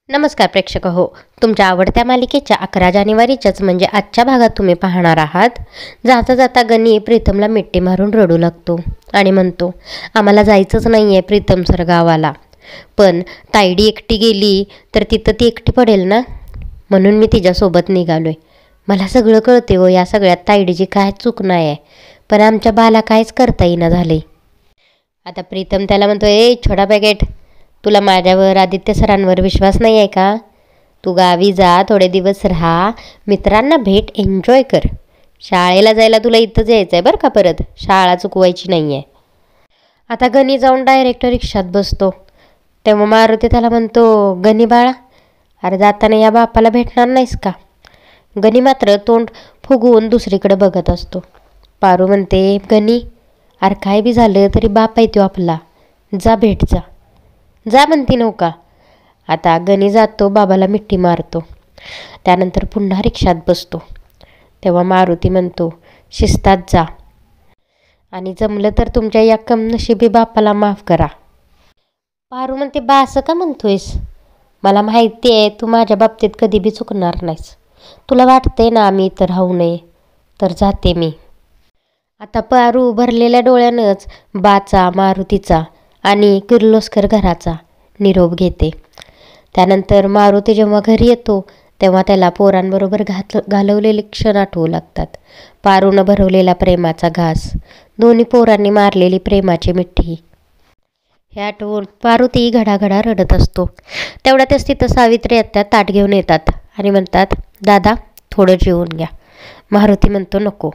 नमस्कार प्रेक्षक हो, तुमच्या आवडत्या मालिकेच्या 11 जानेवारीच्याच म्हणजे आजच्या भागात तुम्ही पाहणार आहात. जाता जाता गणी प्रीतमला मिठी मारून रडू लागतो आणि म्हणतो, आम्हाला जायचंच नाही आहे प्रीतम सर गावाला, पण तायडी एकटी गेली तर तिथं ती एकटी पडेल ना, म्हणून मी तिच्यासोबत निघालो आहे. मला सगळं कळते हो, या सगळ्यात तायडीची काय चूक नाही आहे, पण आमच्या बाला काहीच करता येईना झाले. आता प्रीतम त्याला म्हणतो, ए छोटा पॅकेट, तुला माझ्यावर आदित्य सरांवर विश्वास नाही आहे का? तू गावी जा, थोडे दिवस राहा, मित्रांना भेट, एन्जॉय कर. शाळेला जायला तुला इथंच यायचं आहे बरं का, परत शाळा चुकवायची नाही आहे. आता गणी जाऊन डायरेक्ट रिक्षात बसतो. तेव्हा मारुती त्याला म्हणतो, गणी बाळा, अरे जाताना या बापाला भेटणार नाहीस का? गणी मात्र तोंड फुगवून दुसरीकडे बघत असतो. पारू म्हणते, गणी अरे काय बी झालं तरी बाप आहे तो आपला, जा भेट जा जा म्हणते नव्हता. आता गणी जातो, बाबाला मिठी मारतो, त्यानंतर पुन्हा रिक्षात बसतो. तेव्हा मारुती म्हणतो, शिस्तात जा आणि जमलं तर तुमच्या या कमनशिबी बापाला माफ करा. पारू म्हणते, बा असं का म्हणतोयस? मला माहिती आहे तू माझ्या बाबतीत कधी बी चुकणार नाहीस. तुला वाटतंय ना आम्ही इथं राहू नये, तर जाते मी. आता पारू भरलेल्या डोळ्यानंच बाचा, मारुतीचा आणि किर्लोस्कर घराचा निरोप घेते. त्यानंतर मारुती जेव्हा घरी येतो तेव्हा त्याला पोरांबरोबर घालवलेले क्षण आठवू लागतात. पारूनं भरवलेला प्रेमाचा घास, दोन्ही पोरांनी मारलेली प्रेमाची मिठी, हे आठवून पारुती घडाघडा रडत असतो. तेवढ्यातच तिथं सावित्री आत्या ताट घेऊन येतात आणि म्हणतात, दादा थोडं जेवून घ्या. मारुती म्हणतो, नको.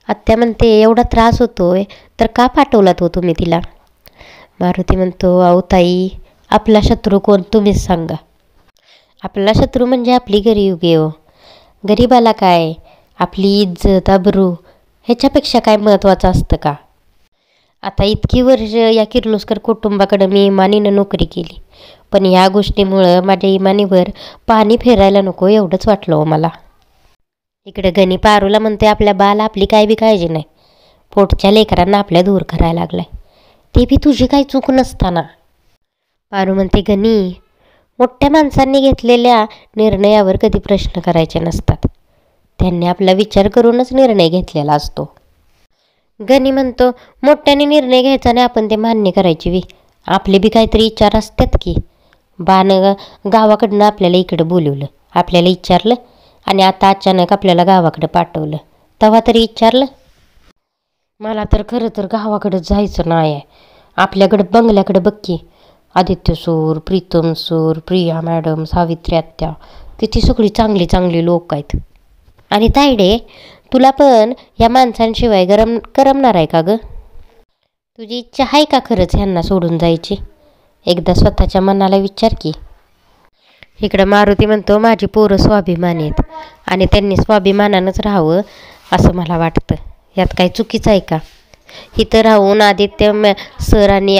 आत्या म्हणते, एवढा त्रास होतोय तर का पाठवलात हो तुम्ही तिला? मारुती म्हणतो, अहो ताई, आपला शत्रू कोण तुम्हीच सांगा. आपला शत्रू म्हणजे आपली गरीब हो. गरीबाला काय, आपली इज्जत आबरू ह्याच्यापेक्षा काय महत्त्वाचं असतं का? आता इतकी वर्ष या किर्लोस्कर कुटुंबाकडं मी इमानीनं नोकरी केली, पण ह्या गोष्टीमुळं माझ्या इमानीवर पाणी फेरायला नको एवढंच वाटलं हो मला. इकडे गणी पारूला म्हणते, आपल्या बाला आपली काय बी काळजी नाही, पोटच्या लेकरांना आपल्या दूर करायला लागलाय, ते बी तुझी काही चूक नसताना. पारू म्हणते, गणी मोठ्या माणसांनी घेतलेल्या निर्णयावर कधी प्रश्न करायचे नसतात, त्यांनी आपला विचार करूनच निर्णय घेतलेला असतो. गणी म्हणतो, मोठ्याने निर्णय घ्यायचा आणि आपण ते मान्य करायची वी, आपले बी काहीतरी विचार असतात की. बानं गावाकडनं आपल्याला इकडं बोलवलं, आपल्याला विचारलं आणि आता अचानक आपल्याला गावाकडं पाठवलं, तेव्हा तरी विचारलं. मला तर खरं तर गावाकडं जायचं नाही आहे. आपल्याकडं बंगल्याकडं बघ, आदित्य सूर, प्रीतम सूर, प्रिया मॅडम, सावित्री आत्या, किती सगळी चांगली चांगली लोक आहेत. आणि तायडे, तुला पण या माणसांशिवाय करमणार आहे का गं? तुझी इच्छा आहे का खरंच ह्यांना सोडून जायची? एकदा स्वतःच्या मनाला विचार की. इकडं मारुती म्हणतो, माझी पोरं स्वाभिमानी आहेत आणि त्यांनी स्वाभिमानानंच राहावं असं मला वाटतं. यात काही चुकीचं आहे का? इथं राहून आदित्य सर आणि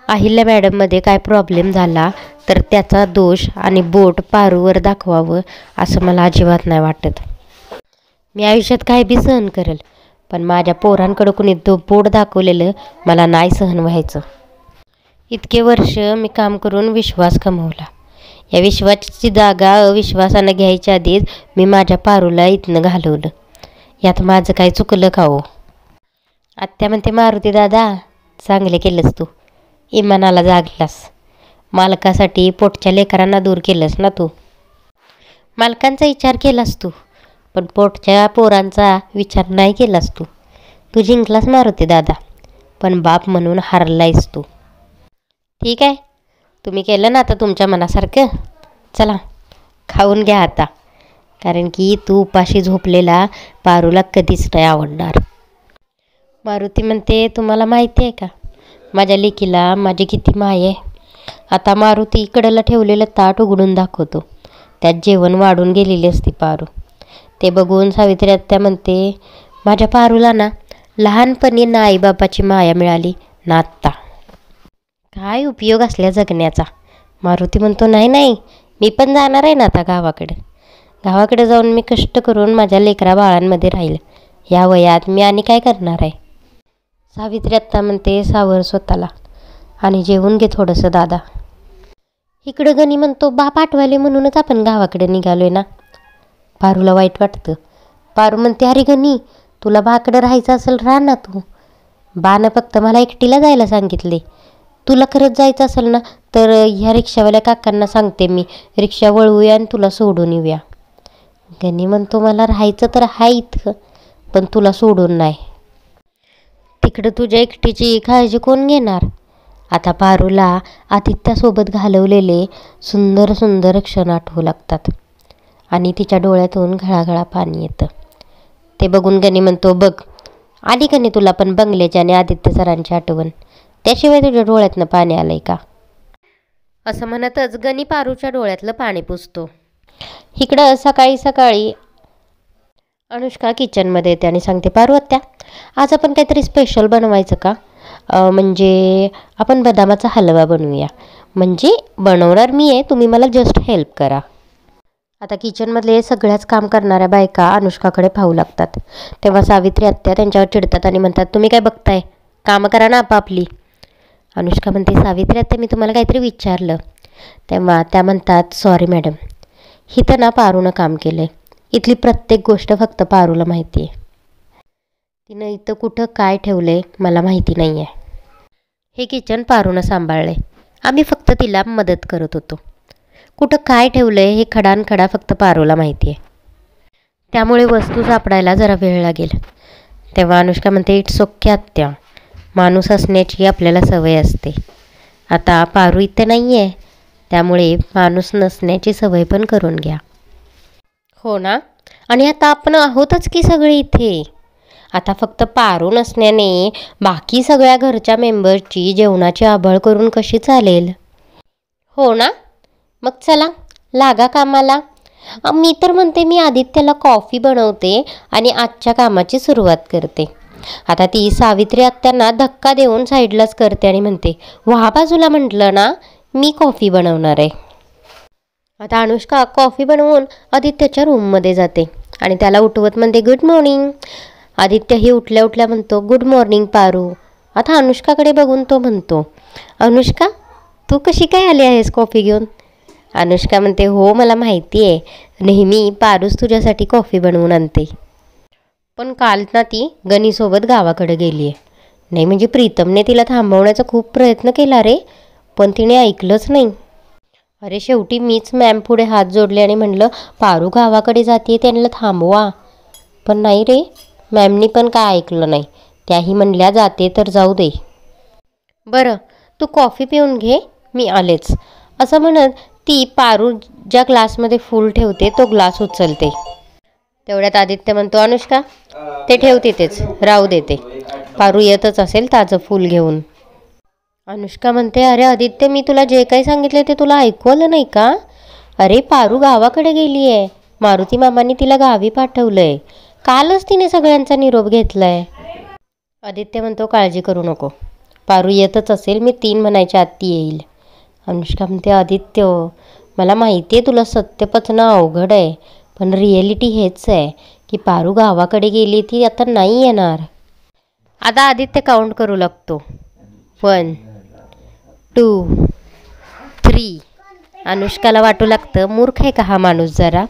अहिल्या मॅडममध्ये काय प्रॉब्लेम झाला तर त्याचा दोष आणि बोट पारूवर दाखवावं असं मला अजिबात नाही वाटत. मी आयुष्यात काय बी सहन करेल, पण माझ्या पोरांकडं कुणी बोट दाखवलेलं मला नाही सहन व्हायचं. इतके वर्ष मी काम करून विश्वास कमवला, या विश्वासाची जागा अविश्वासानं घ्यायच्या आधीच मी माझ्या पारूला इथनं घालवलं. यात माझं काय चुकलं का हो? आत्या म्हणते, मारुती दादा, चांगले केलंस तू, इमानाला जागलास, मालकासाठी पोटच्या लेकरांना दूर केलंस ना तू. मालकांचा विचार केलास तू, पण पोटच्या पोरांचा विचार नाही केलास तू. तू जिंकलास मारुती दादा, पण बाप म्हणून हारलायस तू. ठीक आहे, तुम्ही केलं ना आता तुमच्या मनासारखं, चला खाऊन घ्या आता, कारण की तू उपाशी झोपलेला पारूला कधीच नाही आवडणार. मारुती म्हणते, तुम्हाला माहिती आहे का माझ्या लेकीला माझी किती माय आहे? आता मारुती इकडला ठेवलेलं ताट उघडून दाखवतो, त्यात जेवण वाढून गेलेली असते पारू. ते बघून सावित्री आत्या म्हणते, माझ्या पारूला ना लहानपणी ना आईबापाची माया मिळाली ना आत्ता, काय उपयोग असल्या जगण्याचा. मारुती म्हणतो, नाही नाही, मी पण जाणार आहे ना आता गावाकडे जाऊन मी कष्ट करून माझ्या लेकरा बाळांमध्ये राहील. या वयात मी आणि काय करणार आहे? सावित्री आत्ता म्हणते, सावर स्वतःला आणि जेवून घे थोडंसं दादा. इकडं गणी म्हणतो बाप आठवाले म्हणूनच आपण गावाकडे निघालोय ना. पारूला वाईट वाटतं. पारू म्हणते अरे गणी तुला बाकडं राहायचं असेल राहा ना तू. बानं फक्त मला एकटीला जायला सांगितले. तुला खरंच जायचं असेल ना तर ह्या रिक्षावाल्या काकांना सांगते मी रिक्षा वळवूया आणि तुला सोडून येऊया. गणी म्हणतो मला राहायचं तर आहे इथं पण तुला सोडून नाही. तिकडं तुझ्या एकटीची काळजी कोण घेणार. आता पारूला आदित्यासोबत घालवलेले सुंदर सुंदर क्षण आठवू लागतात आणि तिच्या डोळ्यातून घळाघळा पाणी येतं. ते बघून गणी म्हणतो बघ आली का नाही तुला पण बंगल्याची आणि आदित्य सरांची आठवण. त्याशिवाय तुझ्या डोळ्यातनं पाणी आलंय का. असं म्हणतच गणी पारूच्या डोळ्यातलं पाणी पुसतो. इकडं सकाळी सकाळी अनुष्का किचनमध्ये येते आणि सांगते पारू आत्या आज आपण काहीतरी स्पेशल बनवायचं का. म्हणजे आपण बदामाचा हलवा बनवूया. म्हणजे बनवणार मी आहे तुम्ही मला जस्ट हेल्प करा. आता किचनमधले सगळ्याच काम करणाऱ्या बायका अनुष्काकडे पाहू लागतात. तेव्हा सावित्री आत्या त्यांच्यावर चिडतात आणि म्हणतात तुम्ही काय बघताय कामं करा ना आपापली. अनुष्का म्हणते सावित्री आत्या मी तुम्हाला काहीतरी विचारलं. तेव्हा त्या म्हणतात सॉरी मॅडम हिथं ना पारूनं काम केलं आहे. इथली प्रत्येक गोष्ट फक्त पारूला माहिती आहे. तिनं इथं कुठं काय ठेवलं आहे मला माहिती नाही आहे. हे किचन पारूनं सांभाळलं आहे. आम्ही फक्त तिला मदत करत होतो. कुठं काय ठेवलं आहे हे खडानखडा फक्त पारूला माहिती आहे. त्यामुळे वस्तू सापडायला जरा वेळ लागेल. तेव्हा अनुष्का म्हणते इट्स ओके आत्या माणूस असण्याची आपल्याला सवय असते. आता पारू इथे नाही आहे त्यामुळे माणूस नसण्याची सवय पण करून घ्या. हो ना. आणि आता आपण आहोतच की सगळे इथे. आता फक्त पारू नसण्याने बाकी सगळ्या घरच्या मेंबर्सची जेवणाची आभळ करून कशी चालेल. हो ना. मग चला लागा कामाला. मी तर म्हणते मी आदित्याला कॉफी बनवते आणि आजच्या कामाची सुरुवात करते. आता ती सावित्री आत्यांना धक्का देऊन साईडलाच करते आणि म्हणते व्हा बाजूला म्हटलं ना मी कॉफी बनवणार आहे. आता अनुष्का कॉफी बनवून आदित्यच्या रूममध्ये जाते आणि त्याला उठवत म्हणते गुड मॉर्निंग. आदित्यही उठल्या उठल्या म्हणतो गुड मॉर्निंग पारू. आता अनुष्काकडे बघून तो म्हणतो अनुष्का तू कशी काय आली आहेस कॉफी घेऊन. अनुष्का म्हणते हो मला माहिती आहे नेहमी पारूच तुझ्यासाठी कॉफी बनवून आणते. पण काल ना ती गणीसोबत गावाकडे गेली आहे. नाही म्हणजे प्रीतमने तिला थांबवण्याचा खूप प्रयत्न केला रे पण तिने ऐकलंच नाही. अरे शेवटी मीच मॅम पुढे हात जोडले आणि म्हणलं पारू गावाकडे जाते त्यांना थांबवा. पण नाही रे मॅमनी पण काय ऐकलं नाही. त्याही म्हणल्या जाते तर जाऊ दे. बरं तू कॉफी पिऊन घे मी आलेच. असं म्हणत ती पारू ज्या ग्लासमध्ये फूल ठेवते तो ग्लास उचलते. तेवढ्यात आदित्य म्हणतो अनुष्का ते ठेव तिथेच राहू देते. पारू येतच असेल ताजं फूल घेऊन. अनुष्का म्हणते अरे आदित्य मी तुला जे काही सांगितले ते तुला ऐकू आलं नाही का. अरे पारू गावाकडे गेली आहे. मारुती मामांनी तिला गावी पाठवलं आहे. कालच तिने सगळ्यांचा निरोप घेतला आहे. आदित्य म्हणतो काळजी करू नको पारू येतच असेल मी 3 म्हणायच्या आत ती येईल. अनुष्का म्हणते आदित्य मला माहिती आहे तुला सत्य पचणं अवघड आहे पण रिॲलिटी हेच आहे की पारू गावाकडे गेली ती आता नाही येणार. आता आदित्य काउंट करू लागतो 1 2 3. अनुष्काला वाटू लागतं मूर्ख आहे का हा माणूस जरा.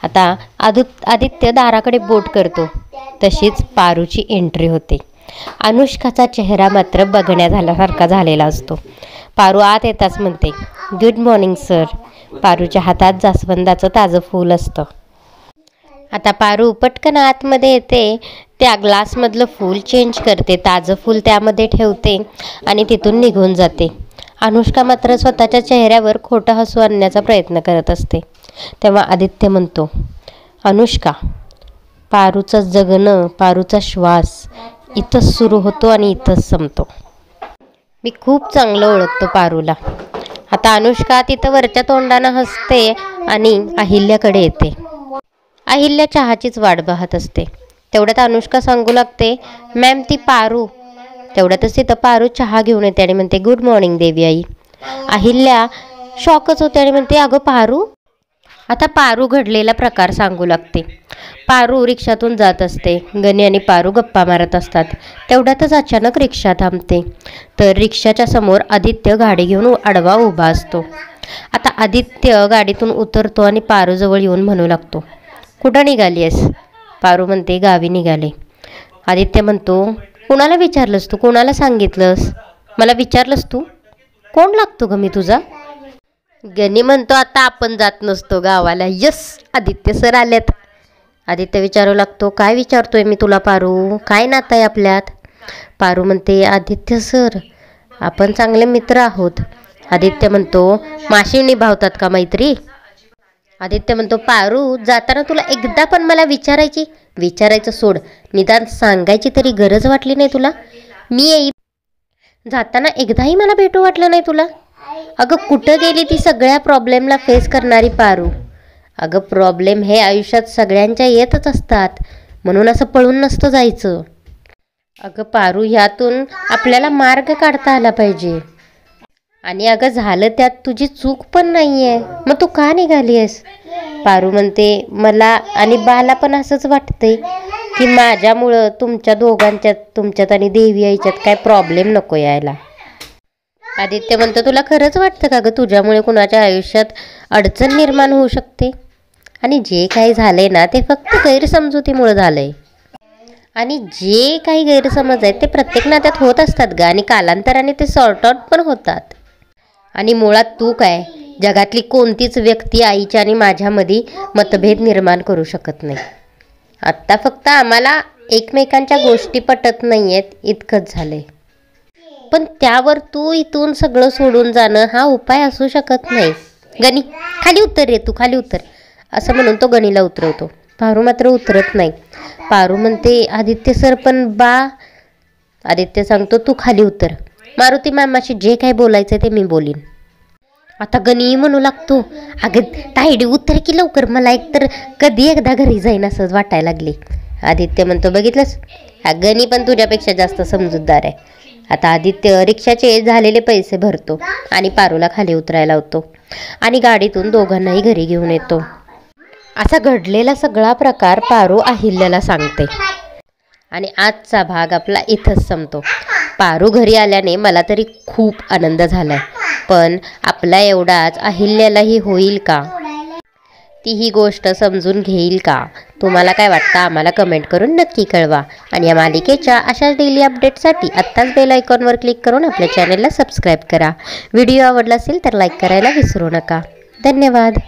आता आदित्य दाराकडे बोट करतो तशीच पारूची एंट्री होते. अनुष्काचा चेहरा मात्र बघण्या झाल्यासारखा झालेला असतो. पारू आत येताच म्हणते गुड मॉर्निंग सर. पारूच्या हातात जास्वंदाचं ताजं फूल असतं. आता पारू पटकन आतमध्ये येते त्या ग्लासमधलं फूल चेंज करते ताजं फूल त्यामध्ये ठेवते आणि तिथून निघून जाते. अनुष्का मात्र स्वतःच्या चेहऱ्यावर खोटं हसू आणण्याचा प्रयत्न करत असते. तेव्हा आदित्य म्हणतो अनुष्का पारूचं जगणं पारूचा श्वास इथंच सुरू होतो आणि इथंच संपतो. मी खूप चांगलं ओळखतो पारूला. आता अनुष्का तिथं वरच्या तोंडानं हसते आणि अहिल्याकडे येते. अहिल्या चहाचीच वाट पाहत असते. तेवढ्यात अनुष्का सांगू लागते मॅम ती पारू. तेवढ्यातच तिथं पारू चहा घेऊन येते आणि म्हणते गुड मॉर्निंग देवी आई. अहिल्या शॉकच होते आणि म्हणते अगं पारू. आता पारू घडलेला प्रकार सांगू लागते. पारू रिक्षातून जात असते. गणी आणि पारू गप्पा मारत असतात. तेवढ्यातच अचानक रिक्षा थांबते तर रिक्षाच्या समोर आदित्य गाडी घेऊन आडवा उभा असतो. आता आदित्य गाडीतून उतरतो आणि पारूजवळ येऊन म्हणू लागतो, कुठं निघाली आहेस? पारू म्हणते, गावी निघाले. आदित्य म्हणतो, कुणाला विचारलंस तू? कोणाला सांगितलंस? मला विचारलंस तू? कोण लागतो ग मी तुझा? गणी म्हणतो, आता आपण जात नसतो गावाला. यस, आदित्य सर आलेत. आदित्य विचारू लागतो, काय विचारतोय मी तुला पारू? काय नातं आहे आपल्यात? पारू म्हणते, आदित्य सर, आपण चांगले मित्र आहोत. आदित्य म्हणतो, माशी निभावतात का मैत्री? आदित्य म्हणतो, पारू, जाताना तुला एकदा पण मला विचारायचं सोड, निदान सांगायची तरी गरज वाटली नाही तुला? मी येई जाताना एकदाही मला भेटू वाटलं नाही तुला? अगं, कुठं गेली ती सगळ्या प्रॉब्लेमला फेस करणारी पारू? अगं, प्रॉब्लेम हे आयुष्यात सगळ्यांच्या येतच असतात, म्हणून असं पळून नसतं जायचं. अगं पारू, ह्यातून आपल्याला मार्ग काढता आला पाहिजे. आणि अगं, झालं त्यात तुझी चूक पण नाही आहे, मग तू का निघाली आहेस? पारू म्हणते, मला आणि बाला पण असंच वाटतंय की माझ्यामुळं तुमच्यात आणि देवी आईच्यात काय प्रॉब्लेम नको यायला. आदित्य म्हणतो, तुला खरंच वाटतं का गं तुझ्यामुळे कुणाच्या आयुष्यात अडचण निर्माण होऊ शकते? आणि जे काही झालंय ना, ते फक्त गैरसमजुतीमुळे झालंय. आणि जे काही गैरसमज आहेत ते प्रत्येक नात्यात होत असतात ग, आणि कालांतराने ते सॉर्ट आउट पण होतात. आणि मुळात तू काय, जगातली कोणतीच व्यक्ती आईच्या आणि माझ्यामध्ये मतभेद निर्माण करू शकत नाही. आत्ता फक्त आम्हाला एकमेकांच्या गोष्टी पटत नाही आहेत इतकंच झालंय. पण त्यावर तू इथून सगळं सोडून जाणं हा उपाय असू शकत नाही. गणी, खाली उतर रे, तू खाली उतर, असं म्हणून तो गणीला उतरवतो. पारू मात्र उतरत नाही. पारू म्हणते, आदित्य सर, पण बा. आदित्य सांगतो, तू खाली उतर, मारुती मामाशी जे काही बोलायचं ते मी बोलीन. आता गणी म्हणू लागतो, अगं तायडी उतर की लवकर, मला एकतर कधी एकदा घरी जाईन असंच वाटायला लागले. आदित्य म्हणतो, बघितलंस, हा गणी पण तुझ्यापेक्षा जास्त समजूतदार आहे. आता आदित्य रिक्षाचे झालेले पैसे भरतो आणि पारूला खाली उतरायला लावतो आणि गाडीतून दोघांनाही घरी घेऊन येतो. असा घडलेला सगळा प्रकार पारू अहिल्याला सांगते आणि आजचा भाग आपला इथंच संपतो. पारू घरी आल्याने मला तरी खूप आनंद झालाय, पण आपला एवढाच अहिल्यालाही होईल का? ती ही गोष्ट समजून घेईल का? तुम्हाला काय वाटतं आम्हाला कमेंट करून नक्की कळवा. आणि या मालिकेच्या अशाच डेली अपडेटसाठी आत्ताच बेल आयकॉनवर क्लिक करून आपल्या चॅनलला सबस्क्राईब करा. व्हिडिओ आवडला असेल तर लाईक करायला विसरू नका. धन्यवाद.